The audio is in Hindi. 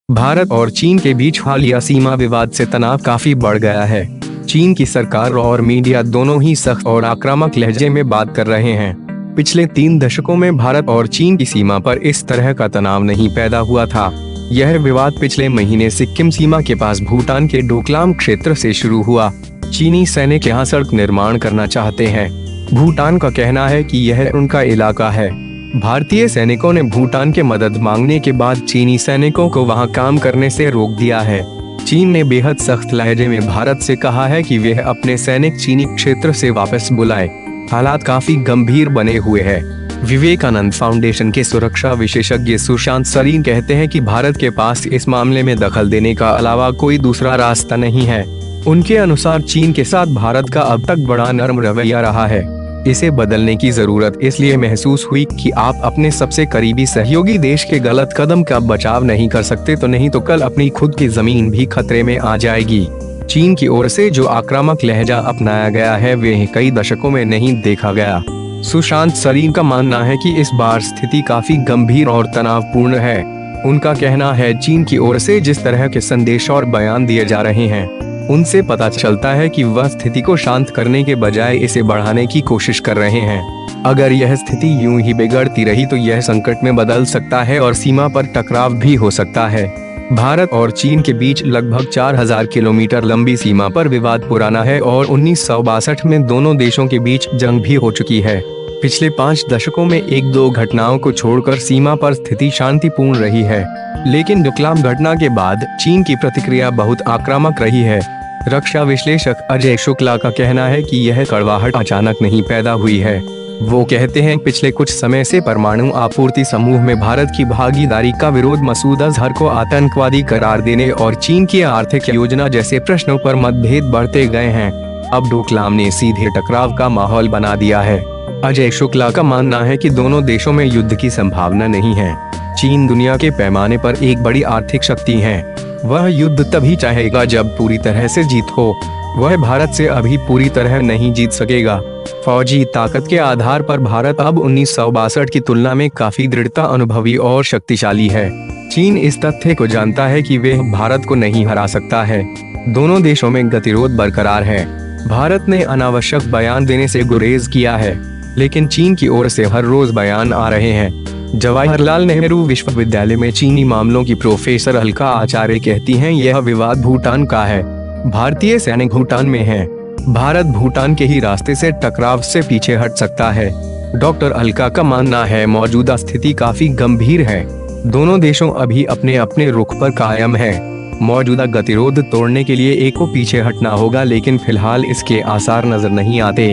भारत और चीन के बीच हालिया सीमा विवाद से तनाव काफी बढ़ गया है। चीन की सरकार और मीडिया दोनों ही सख्त और आक्रामक लहजे में बात कर रहे हैं। पिछले 3 दशकों में भारत और चीन की सीमा पर इस तरह का तनाव नहीं पैदा हुआ था। यह विवाद पिछले महीने सिक्किम सीमा के पास भूटान के डोकलाम क्षेत्र से शुरू हुआ। चीनी सैनिक यहाँ सड़क निर्माण करना चाहते हैं। भूटान का कहना है कि यह उनका इलाका है। भारतीय सैनिकों ने भूटान के मदद मांगने के बाद चीनी सैनिकों को वहां काम करने से रोक दिया है। चीन ने बेहद सख्त लहजे में भारत से कहा है कि वह अपने सैनिक चीनी क्षेत्र से वापस बुलाए। हालात काफी गंभीर बने हुए हैं। विवेकानंद फाउंडेशन के सुरक्षा विशेषज्ञ सुशांत सरीन कहते हैं कि भारत के पास इस मामले में दखल देने का अलावा कोई दूसरा रास्ता नहीं है। उनके अनुसार चीन के साथ भारत का अब तक बड़ा नरम रवैया रहा है। इसे बदलने की जरूरत इसलिए महसूस हुई कि आप अपने सबसे करीबी सहयोगी देश के गलत कदम का बचाव नहीं कर सकते तो नहीं तो कल अपनी खुद की जमीन भी खतरे में आ जाएगी। चीन की ओर से जो आक्रामक लहजा अपनाया गया है वह कई दशकों में नहीं देखा गया। सुशांत सरीन का मानना है कि इस बार स्थिति काफी गंभीर और तनावपूर्ण है। उनका कहना है चीन की ओर से जिस तरह के संदेश और बयान दिए जा रहे हैं उनसे पता चलता है कि वह स्थिति को शांत करने के बजाय इसे बढ़ाने की कोशिश कर रहे हैं। अगर यह स्थिति यूं ही बिगड़ती रही तो यह संकट में बदल सकता है और सीमा पर टकराव भी हो सकता है। भारत और चीन के बीच लगभग 4000 किलोमीटर लंबी सीमा पर विवाद पुराना है और 1962 में दोनों देशों के बीच जंग भी हो चुकी है। पिछले 5 दशकों में 1-2 घटनाओं को छोड़कर सीमा पर स्थिति शांतिपूर्ण रही है, लेकिन डोकलाम घटना के बाद चीन की प्रतिक्रिया बहुत आक्रामक रही है। रक्षा विश्लेषक अजय शुक्ला का कहना है कि यह कड़वाहट अचानक नहीं पैदा हुई है। वो कहते हैं पिछले कुछ समय से परमाणु आपूर्ति समूह में भारत की भागीदारी का विरोध, मसूद अजहर को आतंकवादी करार देने और चीन की आर्थिक योजना जैसे प्रश्नों पर मतभेद बढ़ते गए हैं। अब डोकलाम ने सीधे टकराव का माहौल बना दिया है। अजय शुक्ला का मानना है कि दोनों देशों में युद्ध की संभावना नहीं है। चीन दुनिया के पैमाने पर एक बड़ी आर्थिक शक्ति है। वह युद्ध तभी चाहेगा जब पूरी तरह से जीत हो। वह भारत से अभी पूरी तरह नहीं जीत सकेगा। फौजी ताकत के आधार पर भारत अब 1962 की तुलना में काफी दृढ़ता अनुभवी और शक्तिशाली है। चीन इस तथ्य को जानता है कि वह भारत को नहीं हरा सकता है। दोनों देशों में गतिरोध बरकरार है। भारत ने अनावश्यक बयान देने से गुरेज किया है, लेकिन चीन की ओर से हर रोज बयान आ रहे हैं। जवाहरलाल नेहरू विश्वविद्यालय में चीनी मामलों की प्रोफेसर अलका आचार्य कहती हैं यह विवाद भूटान का है। भारतीय सैनिक भूटान में हैं। भारत भूटान के ही रास्ते से टकराव से पीछे हट सकता है। डॉक्टर अलका का मानना है मौजूदा स्थिति काफी गंभीर है। दोनों देशों अभी अपने अपने रुख पर कायम है। मौजूदा गतिरोध तोड़ने के लिए एक को पीछे हटना होगा, लेकिन फिलहाल इसके आसार नजर नहीं आते।